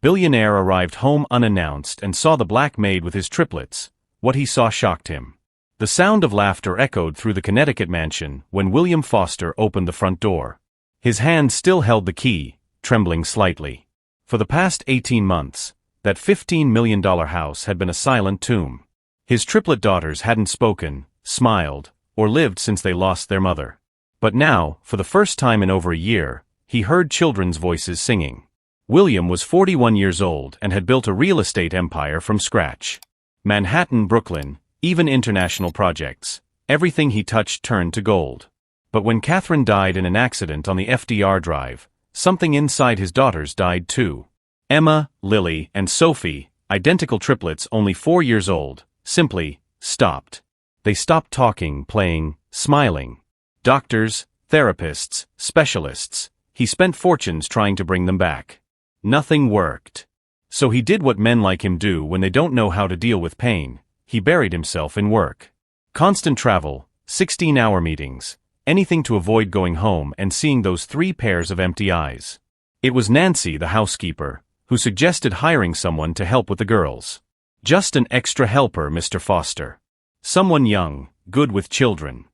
Billionaire arrived home unannounced and saw the black maid with his triplets. What he saw shocked him. The sound of laughter echoed through the Connecticut mansion when William Foster opened the front door. His hand still held the key, trembling slightly. For the past 18 months, that $15 million house had been a silent tomb. His triplet daughters hadn't spoken, smiled, or lived since they lost their mother. But now, for the first time in over a year, he heard children's voices singing. William was 41 years old and had built a real estate empire from scratch. Manhattan, Brooklyn, even international projects. Everything he touched turned to gold. But when Catherine died in an accident on the FDR Drive, something inside his daughters died too. Emma, Lily, and Sophie, identical triplets only 4 years old, simply stopped. They stopped talking, playing, smiling. Doctors, therapists, specialists. He spent fortunes trying to bring them back. Nothing worked. So he did what men like him do when they don't know how to deal with pain. He buried himself in work. Constant travel, 16-hour meetings, anything to avoid going home and seeing those 3 pairs of empty eyes. It was Nancy, the housekeeper, who suggested hiring someone to help with the girls. Just an extra helper, Mr. Foster. Someone young, good with children.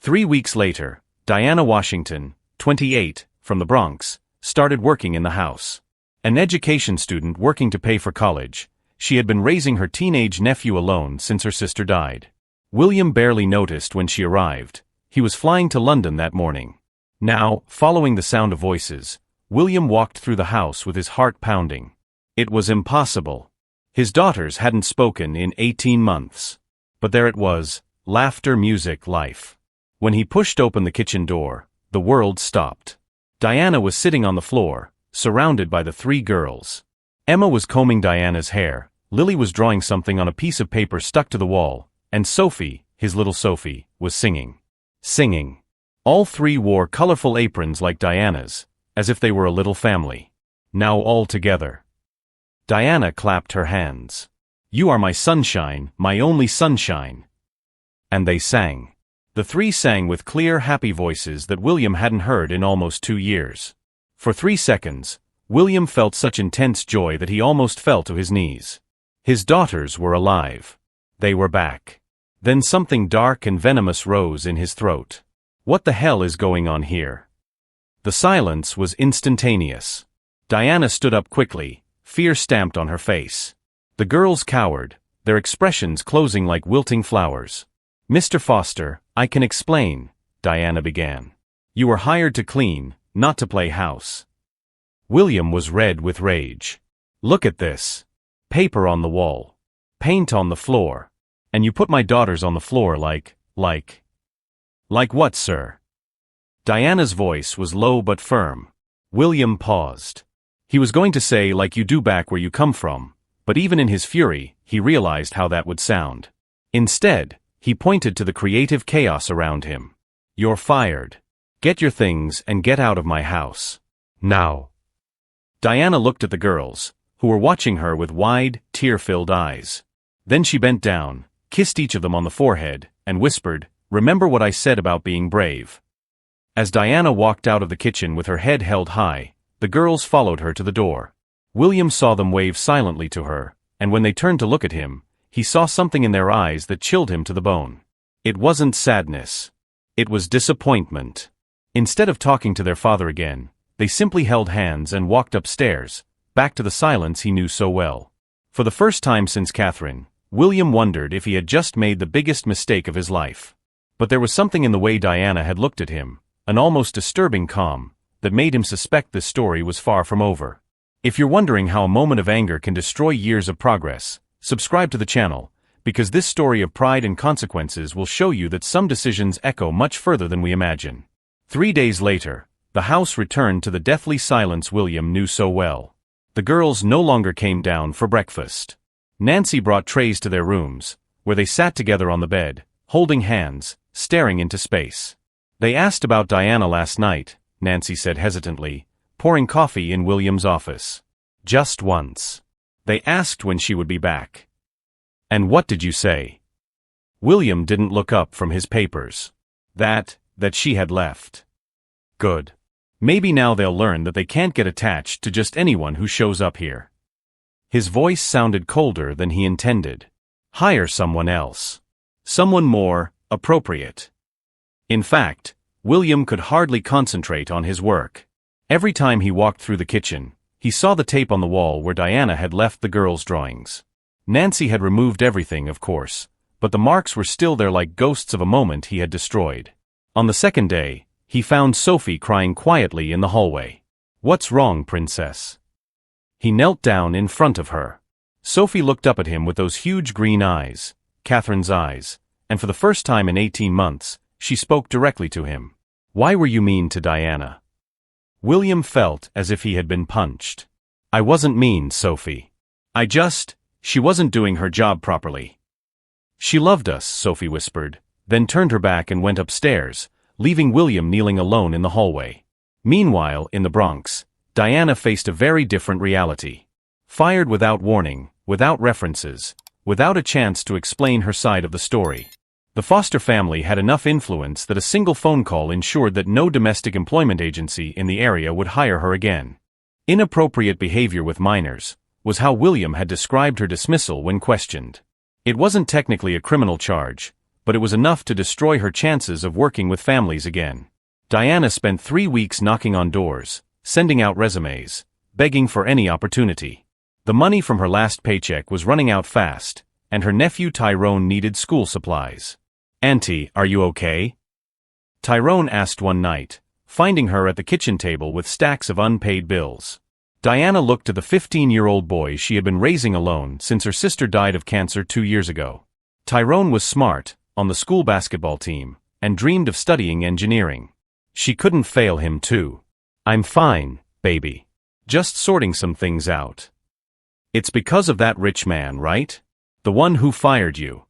3 weeks later, Diana Washington, 28, from the Bronx, started working in the house. An education student working to pay for college, she had been raising her teenage nephew alone since her sister died. William barely noticed when she arrived. He was flying to London that morning. Now, following the sound of voices, William walked through the house with his heart pounding. It was impossible. His daughters hadn't spoken in 18 months. But there it was, laughter, music, life. When he pushed open the kitchen door, the world stopped. Diana was sitting on the floor, surrounded by the 3 girls. Emma was combing Diana's hair, Lily was drawing something on a piece of paper stuck to the wall, and Sophie, his little Sophie, was singing. Singing. All 3 wore colorful aprons like Diana's, as if they were a little family. Now all together. Diana clapped her hands. "You are my sunshine, my only sunshine." And they sang. The 3 sang with clear, happy voices that William hadn't heard in almost 2 years. For 3 seconds, William felt such intense joy that he almost fell to his knees. His daughters were alive. They were back. Then something dark and venomous rose in his throat. What the hell is going on here? The silence was instantaneous. Diana stood up quickly, fear stamped on her face. The girls cowered, their expressions closing like wilting flowers. "Mr. Foster, I can explain," Diana began. "You were hired to clean, not to play house." William was red with rage. "Look at this. Paper on the wall. Paint on the floor. And you put my daughters on the floor like what, sir?" Diana's voice was low but firm. William paused. He was going to say like you do back where you come from, but even in his fury, he realized how that would sound. Instead, he pointed to the creative chaos around him. "You're fired. Get your things and get out of my house. Now." Diana looked at the girls, who were watching her with wide, tear-filled eyes. Then she bent down, kissed each of them on the forehead, and whispered, "Remember what I said about being brave." As Diana walked out of the kitchen with her head held high, the girls followed her to the door. William saw them wave silently to her, and when they turned to look at him, he saw something in their eyes that chilled him to the bone. It wasn't sadness. It was disappointment. Instead of talking to their father again, they simply held hands and walked upstairs, back to the silence he knew so well. For the first time since Catherine, William wondered if he had just made the biggest mistake of his life. But there was something in the way Diana had looked at him, an almost disturbing calm, that made him suspect this story was far from over. If you're wondering how a moment of anger can destroy years of progress, subscribe to the channel, because this story of pride and consequences will show you that some decisions echo much further than we imagine. 3 days later, the house returned to the deathly silence William knew so well. The girls no longer came down for breakfast. Nancy brought trays to their rooms, where they sat together on the bed, holding hands, staring into space. "They asked about Diana last night," Nancy said hesitantly, pouring coffee in William's office. "Just once. They asked when she would be back." "And what did you say?" William didn't look up from his papers. That she had left." "Good. Maybe now they'll learn that they can't get attached to just anyone who shows up here. His voice sounded colder than he intended. Hire someone else. Someone more appropriate. In fact, William could hardly concentrate on his work. Every time he walked through the kitchen, he saw the tape on the wall where Diana had left the girls' drawings. Nancy had removed everything, of course, but the marks were still there like ghosts of a moment he had destroyed. On the second day, he found Sophie crying quietly in the hallway. "What's wrong, princess?" He knelt down in front of her. Sophie looked up at him with those huge green eyes, Catherine's eyes, and for the first time in 18 months, she spoke directly to him. "Why were you mean to Diana?" William felt as if he had been punched. "I wasn't mean, Sophie. She wasn't doing her job properly." "She loved us," Sophie whispered, then turned her back and went upstairs, leaving William kneeling alone in the hallway. Meanwhile, in the Bronx, Diana faced a very different reality. Fired without warning, without references, without a chance to explain her side of the story. The Foster family had enough influence that a single phone call ensured that no domestic employment agency in the area would hire her again. Inappropriate behavior with minors was how William had described her dismissal when questioned. It wasn't technically a criminal charge, but it was enough to destroy her chances of working with families again. Diana spent 3 weeks knocking on doors, sending out resumes, begging for any opportunity. The money from her last paycheck was running out fast, and her nephew Tyrone needed school supplies. "Auntie, are you okay?" Tyrone asked one night, finding her at the kitchen table with stacks of unpaid bills. Diana looked to the 15-year-old boy she had been raising alone since her sister died of cancer 2 years ago. Tyrone was smart, on the school basketball team, and dreamed of studying engineering. She couldn't fail him too. "I'm fine, baby. Just sorting some things out." "It's because of that rich man, right? The one who fired you?"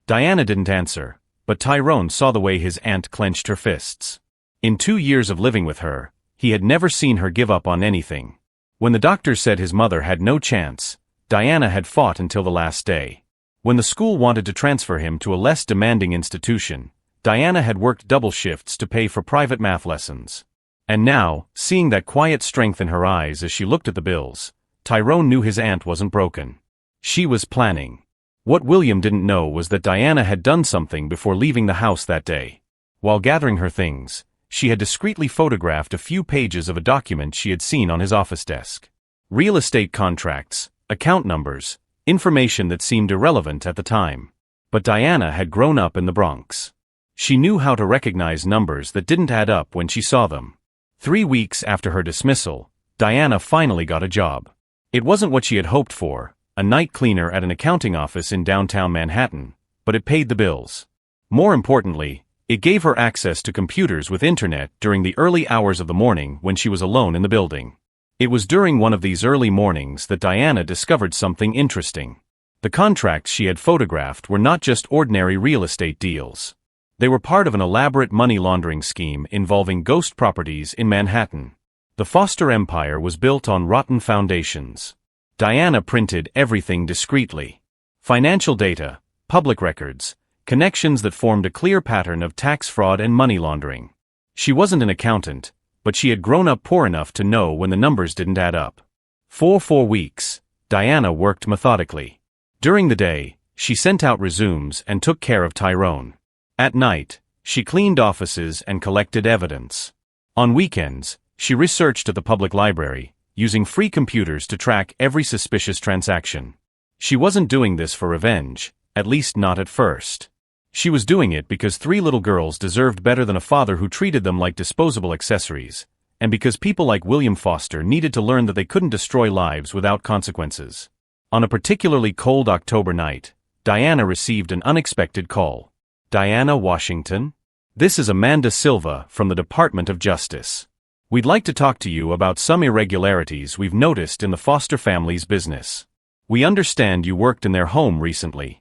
Diana didn't answer, but Tyrone saw the way his aunt clenched her fists. In 2 years of living with her, he had never seen her give up on anything. When the doctors said his mother had no chance, Diana had fought until the last day. When the school wanted to transfer him to a less demanding institution, Diana had worked double shifts to pay for private math lessons. And now, seeing that quiet strength in her eyes as she looked at the bills, Tyrone knew his aunt wasn't broken. She was planning. What William didn't know was that Diana had done something before leaving the house that day. While gathering her things, she had discreetly photographed a few pages of a document she had seen on his office desk. Real estate contracts, account numbers, information that seemed irrelevant at the time. But Diana had grown up in the Bronx. She knew how to recognize numbers that didn't add up when she saw them. 3 weeks after her dismissal, Diana finally got a job. It wasn't what she had hoped for, a night cleaner at an accounting office in downtown Manhattan, but it paid the bills. More importantly, it gave her access to computers with internet during the early hours of the morning when she was alone in the building. It was during one of these early mornings that Diana discovered something interesting. The contracts she had photographed were not just ordinary real estate deals. They were part of an elaborate money laundering scheme involving ghost properties in Manhattan. The Foster empire was built on rotten foundations. Diana printed everything discreetly. Financial data, public records, connections that formed a clear pattern of tax fraud and money laundering. She wasn't an accountant, but she had grown up poor enough to know when the numbers didn't add up. For 4 weeks, Diana worked methodically. During the day, she sent out resumes and took care of Tyrone. At night, she cleaned offices and collected evidence. On weekends, she researched at the public library, using free computers to track every suspicious transaction. She wasn't doing this for revenge, at least not at first. She was doing it because 3 little girls deserved better than a father who treated them like disposable accessories, and because people like William Foster needed to learn that they couldn't destroy lives without consequences. On a particularly cold October night, Diana received an unexpected call. "Diana Washington? This is Amanda Silva from the Department of Justice. We'd like to talk to you about some irregularities we've noticed in the Foster family's business. We understand you worked in their home recently."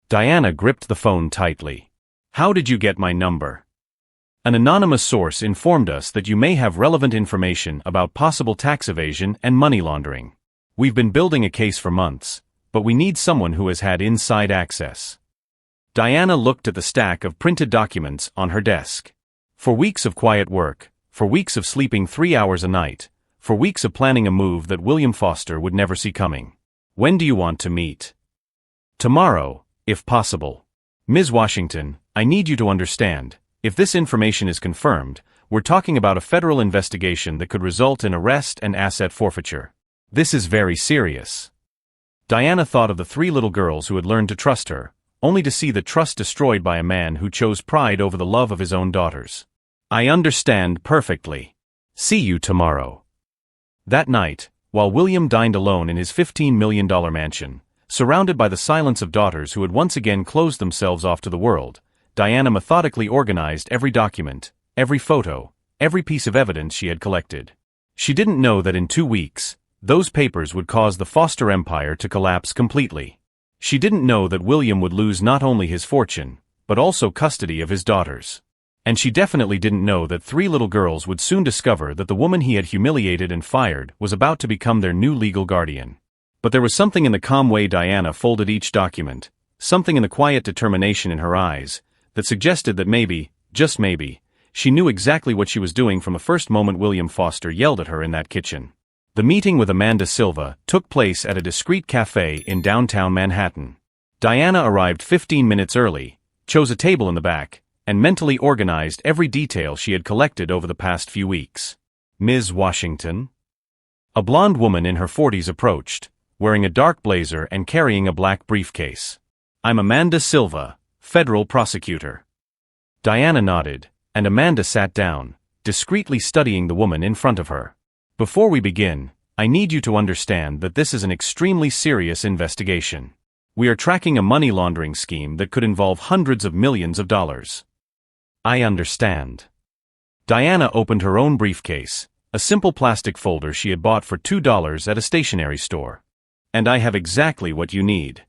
Diana gripped the phone tightly. "How did you get my number?" "An anonymous source informed us that you may have relevant information about possible tax evasion and money laundering. We've been building a case for months, but we need someone who has had inside access." Diana looked at the stack of printed documents on her desk. For weeks of quiet work, for weeks of sleeping 3 hours a night, for weeks of planning a move that William Foster would never see coming. When do you want to meet? Tomorrow, if possible. Ms. Washington, I need you to understand, if this information is confirmed, we're talking about a federal investigation that could result in arrest and asset forfeiture. This is very serious. Diana thought of the 3 little girls who had learned to trust her, only to see the trust destroyed by a man who chose pride over the love of his own daughters. I understand perfectly. See you tomorrow. That night, while William dined alone in his $15 million mansion, surrounded by the silence of daughters who had once again closed themselves off to the world, Diana methodically organized every document, every photo, every piece of evidence she had collected. She didn't know that in 2 weeks, those papers would cause the Foster empire to collapse completely. She didn't know that William would lose not only his fortune, but also custody of his daughters. And she definitely didn't know that 3 little girls would soon discover that the woman he had humiliated and fired was about to become their new legal guardian. But there was something in the calm way Diana folded each document, something in the quiet determination in her eyes, that suggested that maybe, just maybe, she knew exactly what she was doing from the first moment William Foster yelled at her in that kitchen. The meeting with Amanda Silva took place at a discreet cafe in downtown Manhattan. Diana arrived 15 minutes early, chose a table in the back, and mentally organized every detail she had collected over the past few weeks. Ms. Washington? A blonde woman in her 40s approached, wearing a dark blazer and carrying a black briefcase. I'm Amanda Silva, federal prosecutor. Diana nodded, and Amanda sat down, discreetly studying the woman in front of her. Before we begin, I need you to understand that this is an extremely serious investigation. We are tracking a money laundering scheme that could involve hundreds of millions of dollars. I understand. Diana opened her own briefcase, a simple plastic folder she had bought for $2 at a stationery store. And I have exactly what you need.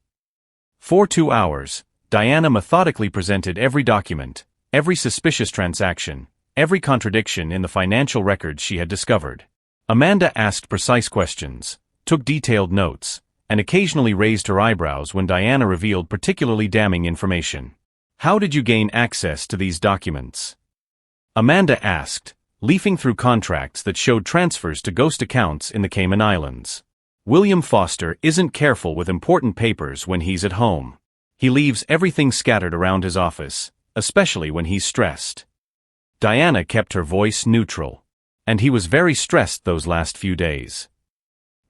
For 2 hours, Diana methodically presented every document, every suspicious transaction, every contradiction in the financial records she had discovered. Amanda asked precise questions, took detailed notes, and occasionally raised her eyebrows when Diana revealed particularly damning information. How did you gain access to these documents? Amanda asked, leafing through contracts that showed transfers to ghost accounts in the Cayman Islands. William Foster isn't careful with important papers when he's at home. He leaves everything scattered around his office, especially when he's stressed. Diana kept her voice neutral. And he was very stressed those last few days.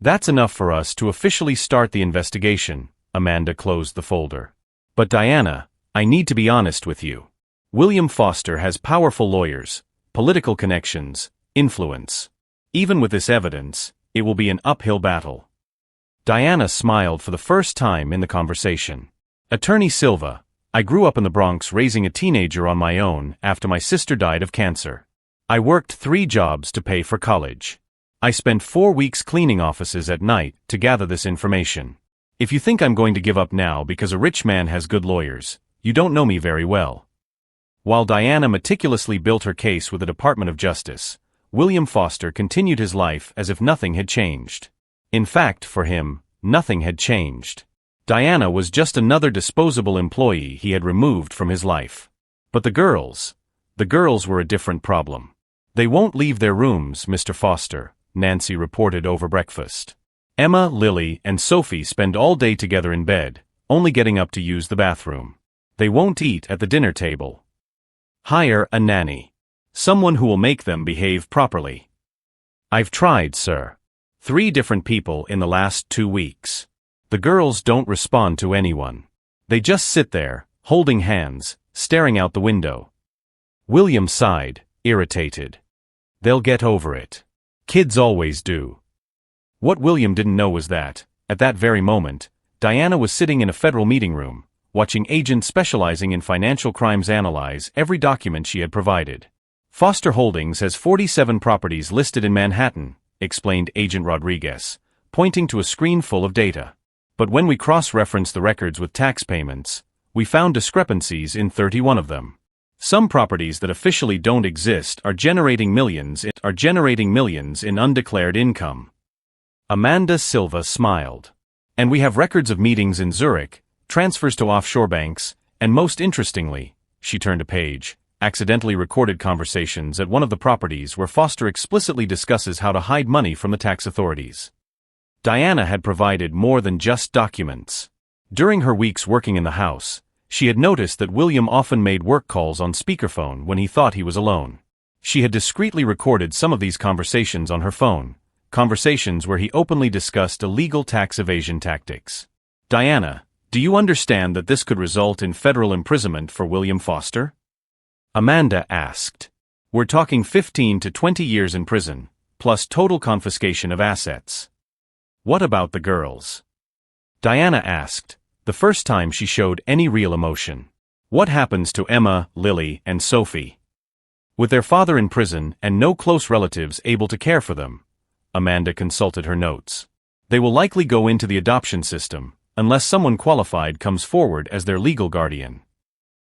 That's enough for us to officially start the investigation, Amanda closed the folder. But Diana, I need to be honest with you. William Foster has powerful lawyers, political connections, influence. Even with this evidence, it will be an uphill battle. Diana smiled for the first time in the conversation. Attorney Silva, I grew up in the Bronx raising a teenager on my own after my sister died of cancer. I worked 3 jobs to pay for college. I spent 4 weeks cleaning offices at night to gather this information. If you think I'm going to give up now because a rich man has good lawyers, you don't know me very well. While Diana meticulously built her case with the Department of Justice, William Foster continued his life as if nothing had changed. In fact, for him, nothing had changed. Diana was just another disposable employee he had removed from his life. But the girls were a different problem. They won't leave their rooms, Mr. Foster, Nancy reported over breakfast. Emma, Lily, and Sophie spend all day together in bed, only getting up to use the bathroom. They won't eat at the dinner table. Hire a nanny. Someone who will make them behave properly. I've tried, sir. 3 different people in the last 2 weeks. The girls don't respond to anyone. They just sit there, holding hands, staring out the window. William sighed, irritated. They'll get over it. Kids always do. What William didn't know was that, at that very moment, Diana was sitting in a federal meeting room, watching agents specializing in financial crimes analyze every document she had provided. Foster Holdings has 47 properties listed in Manhattan, explained Agent Rodriguez, pointing to a screen full of data. But when we cross-referenced the records with tax payments, we found discrepancies in 31 of them. Some properties that officially don't exist are generating millions in undeclared income. Amanda Silva smiled. And we have records of meetings in Zurich, transfers to offshore banks, and most interestingly, she turned a page, accidentally recorded conversations at one of the properties where Foster explicitly discusses how to hide money from the tax authorities. Diana had provided more than just documents. During her weeks working in the house, she had noticed that William often made work calls on speakerphone when he thought he was alone. She had discreetly recorded some of these conversations on her phone, conversations where he openly discussed illegal tax evasion tactics. Diana, do you understand that this could result in federal imprisonment for William Foster? Amanda asked. We're talking 15 to 20 years in prison, plus total confiscation of assets. What about the girls? Diana asked, the first time she showed any real emotion. What happens to Emma, Lily, and Sophie? With their father in prison and no close relatives able to care for them, Amanda consulted her notes. They will likely go into the adoption system, unless someone qualified comes forward as their legal guardian.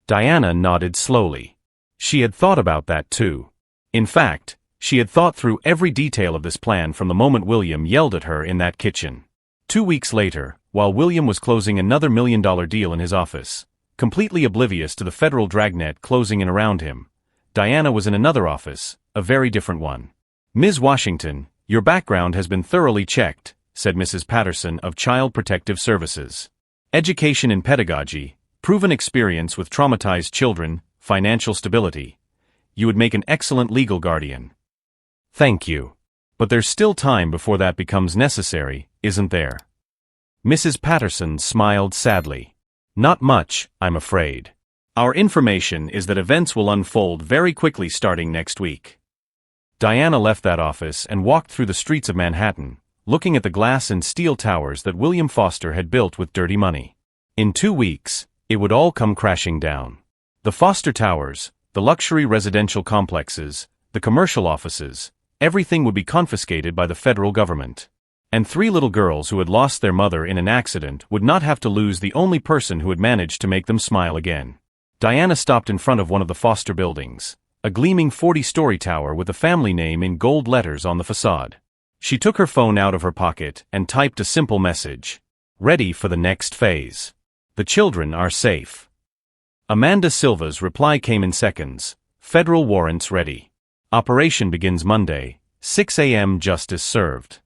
Diana nodded slowly. She had thought about that too. In fact, she had thought through every detail of this plan from the moment William yelled at her in that kitchen. 2 weeks later, while William was closing another $1 million deal in his office, completely oblivious to the federal dragnet closing in around him, Diana was in another office, a very different one. Ms. Washington, your background has been thoroughly checked, said Mrs. Patterson of Child Protective Services. Education in pedagogy, proven experience with traumatized children, financial stability. You would make an excellent legal guardian. Thank you. But there's still time before that becomes necessary, isn't there? Mrs. Patterson smiled sadly. Not much, I'm afraid. Our information is that events will unfold very quickly starting next week. Diana left that office and walked through the streets of Manhattan, looking at the glass and steel towers that William Foster had built with dirty money. In 2 weeks, it would all come crashing down. The Foster Towers, the luxury residential complexes, the commercial offices, everything would be confiscated by the federal government. And 3 little girls who had lost their mother in an accident would not have to lose the only person who had managed to make them smile again. Diana stopped in front of one of the Foster buildings, a gleaming 40-story tower with the family name in gold letters on the facade. She took her phone out of her pocket and typed a simple message. Ready for the next phase. The children are safe. Amanda Silva's reply came in seconds. Federal warrants ready. Operation begins Monday, 6 a.m. Justice served.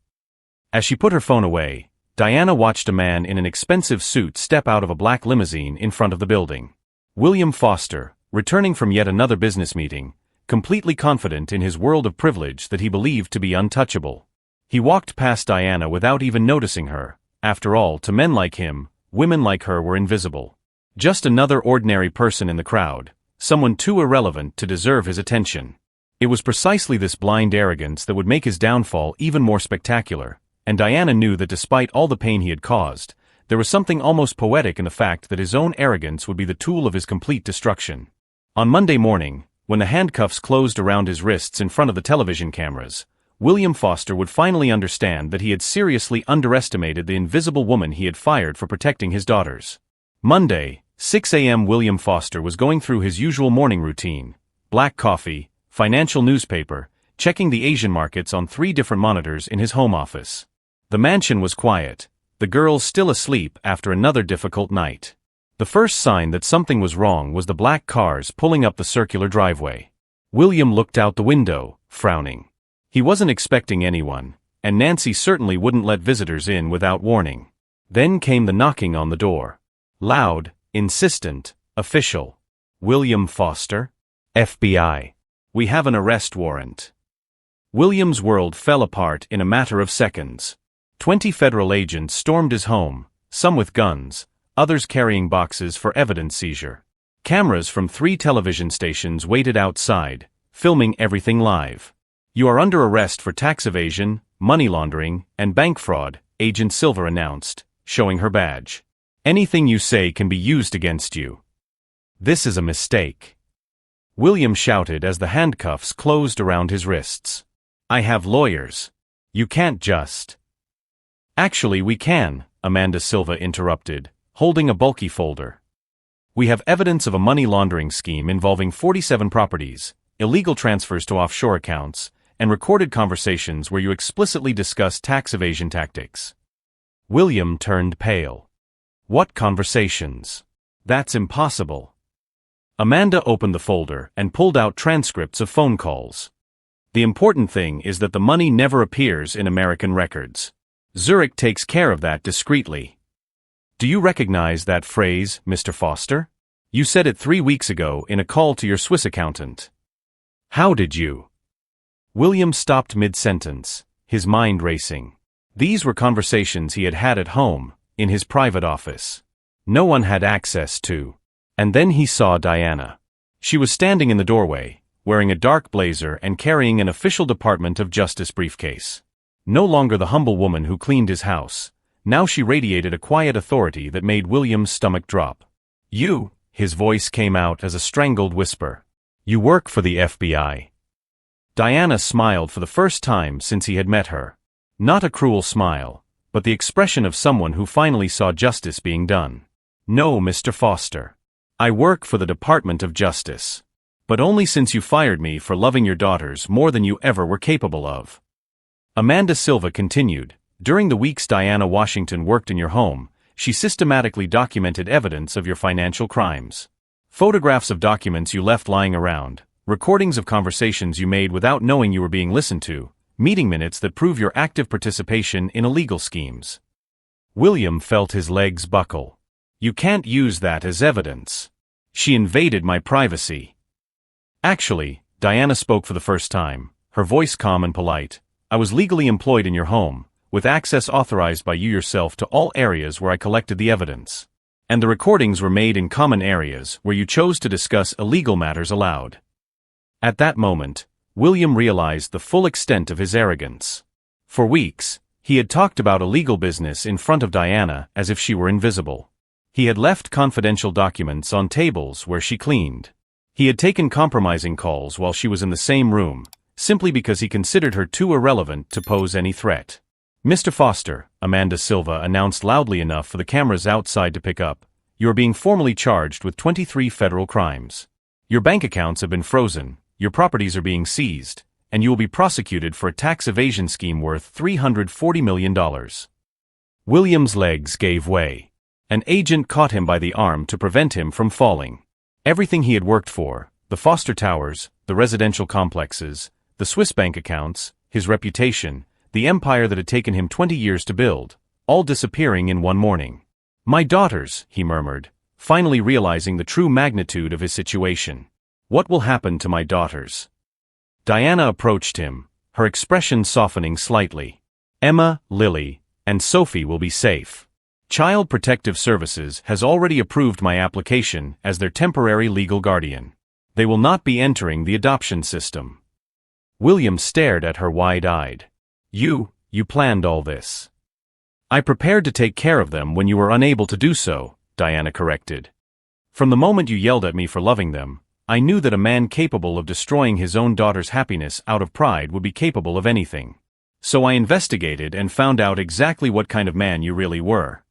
As she put her phone away, Diana watched a man in an expensive suit step out of a black limousine in front of the building. William Foster, returning from yet another business meeting, completely confident in his world of privilege that he believed to be untouchable. He walked past Diana without even noticing her. After all, to men like him, women like her were invisible. Just another ordinary person in the crowd, someone too irrelevant to deserve his attention. It was precisely this blind arrogance that would make his downfall even more spectacular, and Diana knew that despite all the pain he had caused, there was something almost poetic in the fact that his own arrogance would be the tool of his complete destruction. On Monday morning, when the handcuffs closed around his wrists in front of the television cameras, William Foster would finally understand that he had seriously underestimated the invisible woman he had fired for protecting his daughters. Monday, 6 a.m. William Foster was going through his usual morning routine, black coffee, financial newspaper, checking the Asian markets on 3 different monitors in his home office. The mansion was quiet, the girls still asleep after another difficult night. The first sign that something was wrong was the black cars pulling up the circular driveway. William looked out the window, frowning. He wasn't expecting anyone, and Nancy certainly wouldn't let visitors in without warning. Then came the knocking on the door. Loud, insistent, official. William Foster? FBI. We have an arrest warrant. William's world fell apart in a matter of seconds. 20 federal agents stormed his home, some with guns, others carrying boxes for evidence seizure. Cameras from 3 television stations waited outside, filming everything live. You are under arrest for tax evasion, money laundering, and bank fraud, Agent Silver announced, showing her badge. Anything you say can be used against you. This is a mistake. William shouted as the handcuffs closed around his wrists. I have lawyers. You can't just. Actually, we can, Amanda Silva interrupted, holding a bulky folder. We have evidence of a money laundering scheme involving 47 properties, illegal transfers to offshore accounts, and recorded conversations where you explicitly discuss tax evasion tactics. William turned pale. What conversations? That's impossible. Amanda opened the folder and pulled out transcripts of phone calls. The important thing is that the money never appears in American records. Zurich takes care of that discreetly. Do you recognize that phrase, Mr. Foster? You said it 3 weeks ago in a call to your Swiss accountant. How did you? William stopped mid-sentence, his mind racing. These were conversations he had had at home, in his private office. No one had access to. And then he saw Diana. She was standing in the doorway, wearing a dark blazer and carrying an official Department of Justice briefcase. No longer the humble woman who cleaned his house, now she radiated a quiet authority that made William's stomach drop. You, his voice came out as a strangled whisper. You work for the FBI. Diana smiled for the first time since he had met her. Not a cruel smile, but the expression of someone who finally saw justice being done. No, Mr. Foster. I work for the Department of Justice. But only since you fired me for loving your daughters more than you ever were capable of. Amanda Silva continued, during the weeks Diana Washington worked in your home, she systematically documented evidence of your financial crimes. Photographs of documents you left lying around, recordings of conversations you made without knowing you were being listened to, meeting minutes that prove your active participation in illegal schemes. William felt his legs buckle. You can't use that as evidence. She invaded my privacy. Actually, Diana spoke for the first time, her voice calm and polite. I was legally employed in your home, with access authorized by you yourself to all areas where I collected the evidence. And the recordings were made in common areas where you chose to discuss illegal matters aloud. At that moment, William realized the full extent of his arrogance. For weeks, he had talked about illegal business in front of Diana as if she were invisible. He had left confidential documents on tables where she cleaned. He had taken compromising calls while she was in the same room, simply because he considered her too irrelevant to pose any threat. Mr. Foster, Amanda Silva announced loudly enough for the cameras outside to pick up, you are being formally charged with 23 federal crimes. Your bank accounts have been frozen, your properties are being seized, and you will be prosecuted for a tax evasion scheme worth $340 million. William's legs gave way. An agent caught him by the arm to prevent him from falling. Everything he had worked for, the Foster Towers, the residential complexes, the Swiss bank accounts, his reputation, the empire that had taken him 20 years to build, all disappearing in one morning. My daughters, he murmured, finally realizing the true magnitude of his situation. What will happen to my daughters? Diana approached him, her expression softening slightly. Emma, Lily, and Sophie will be safe. Child Protective Services has already approved my application as their temporary legal guardian. They will not be entering the adoption system. William stared at her wide-eyed. You planned all this. I prepared to take care of them when you were unable to do so, Diana corrected. From the moment you yelled at me for loving them, I knew that a man capable of destroying his own daughter's happiness out of pride would be capable of anything. So I investigated and found out exactly what kind of man you really were.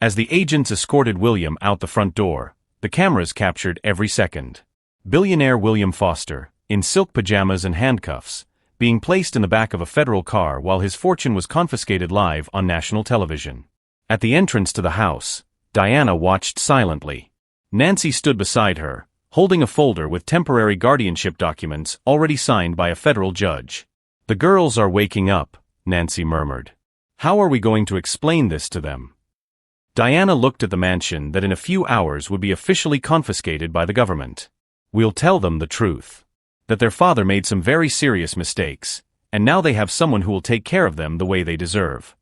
As the agents escorted William out the front door, the cameras captured every second. Billionaire William Foster, in silk pajamas and handcuffs, being placed in the back of a federal car while his fortune was confiscated live on national television. At the entrance to the house, Diana watched silently. Nancy stood beside her, holding a folder with temporary guardianship documents already signed by a federal judge. The girls are waking up, Nancy murmured. How are we going to explain this to them? Diana looked at the mansion that in a few hours would be officially confiscated by the government. We'll tell them the truth. That their father made some very serious mistakes, and now they have someone who will take care of them the way they deserve.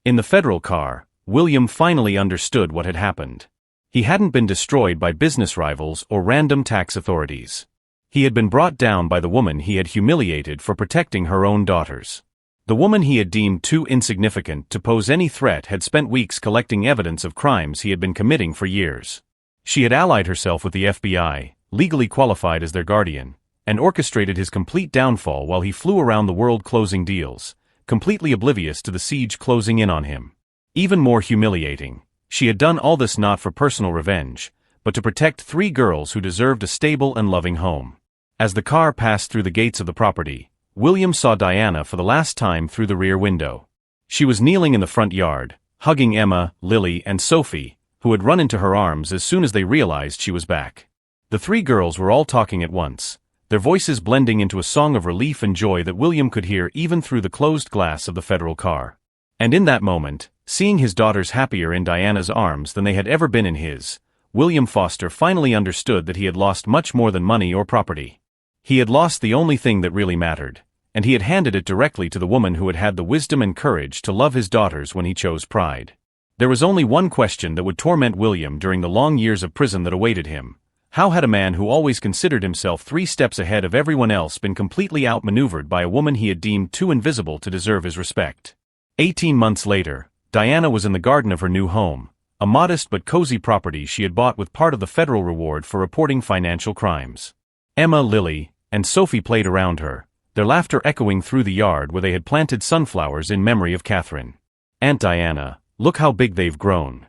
In the federal car, William finally understood what had happened. He hadn't been destroyed by business rivals or random tax authorities. He had been brought down by the woman he had humiliated for protecting her own daughters. The woman he had deemed too insignificant to pose any threat had spent weeks collecting evidence of crimes he had been committing for years. She had allied herself with the FBI, legally qualified as their guardian, and orchestrated his complete downfall while he flew around the world closing deals, completely oblivious to the siege closing in on him. Even more humiliating, she had done all this not for personal revenge, but to protect 3 girls who deserved a stable and loving home. As the car passed through the gates of the property, William saw Diana for the last time through the rear window. She was kneeling in the front yard, hugging Emma, Lily, and Sophie, who had run into her arms as soon as they realized she was back. The three girls were all talking at once, their voices blending into a song of relief and joy that William could hear even through the closed glass of the federal car. And in that moment, seeing his daughters happier in Diana's arms than they had ever been in his, William Foster finally understood that he had lost much more than money or property. He had lost the only thing that really mattered, and he had handed it directly to the woman who had had the wisdom and courage to love his daughters when he chose pride. There was only one question that would torment William during the long years of prison that awaited him. How had a man who always considered himself 3 steps ahead of everyone else been completely outmaneuvered by a woman he had deemed too invisible to deserve his respect? 18 months later, Diana was in the garden of her new home, a modest but cozy property she had bought with part of the federal reward for reporting financial crimes. Emma, Lily, and Sophie played around her, their laughter echoing through the yard where they had planted sunflowers in memory of Catherine. "Aunt Diana, look how big they've grown."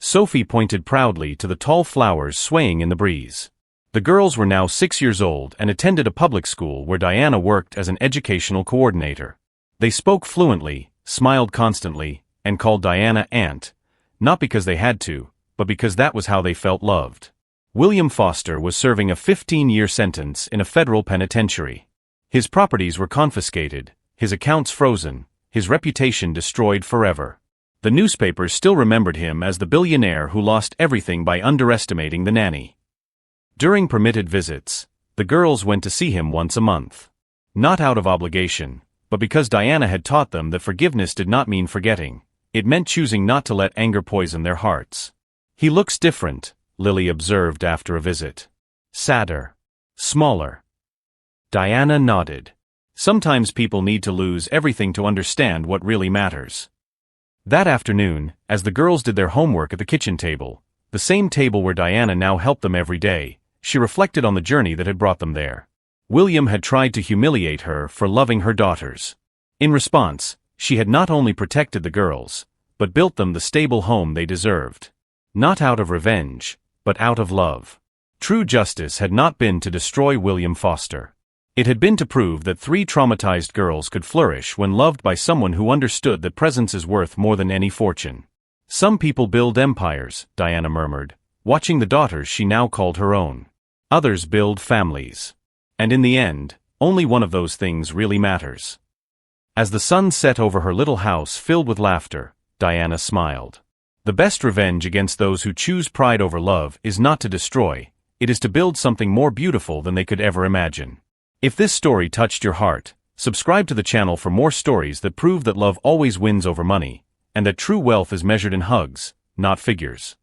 Sophie pointed proudly to the tall flowers swaying in the breeze. The girls were now 6 years old and attended a public school where Diana worked as an educational coordinator. They spoke fluently, smiled constantly, and called Diana Aunt, not because they had to, but because that was how they felt loved. William Foster was serving a 15-year sentence in a federal penitentiary. His properties were confiscated, his accounts frozen, his reputation destroyed forever. The newspapers still remembered him as the billionaire who lost everything by underestimating the nanny. During permitted visits, the girls went to see him once a month. Not out of obligation, but because Diana had taught them that forgiveness did not mean forgetting. It meant choosing not to let anger poison their hearts. "He looks different," Lily observed after a visit. "Sadder. Smaller." Diana nodded. Sometimes people need to lose everything to understand what really matters. That afternoon, as the girls did their homework at the kitchen table, the same table where Diana now helped them every day, she reflected on the journey that had brought them there. William had tried to humiliate her for loving her daughters. In response, she had not only protected the girls, but built them the stable home they deserved. Not out of revenge, but out of love. True justice had not been to destroy William Foster. It had been to prove that 3 traumatized girls could flourish when loved by someone who understood that presence is worth more than any fortune. "Some people build empires," Diana murmured, watching the daughters she now called her own. "Others build families. And in the end, only one of those things really matters." As the sun set over her little house filled with laughter, Diana smiled. The best revenge against those who choose pride over love is not to destroy, it is to build something more beautiful than they could ever imagine. If this story touched your heart, subscribe to the channel for more stories that prove that love always wins over money, and that true wealth is measured in hugs, not figures.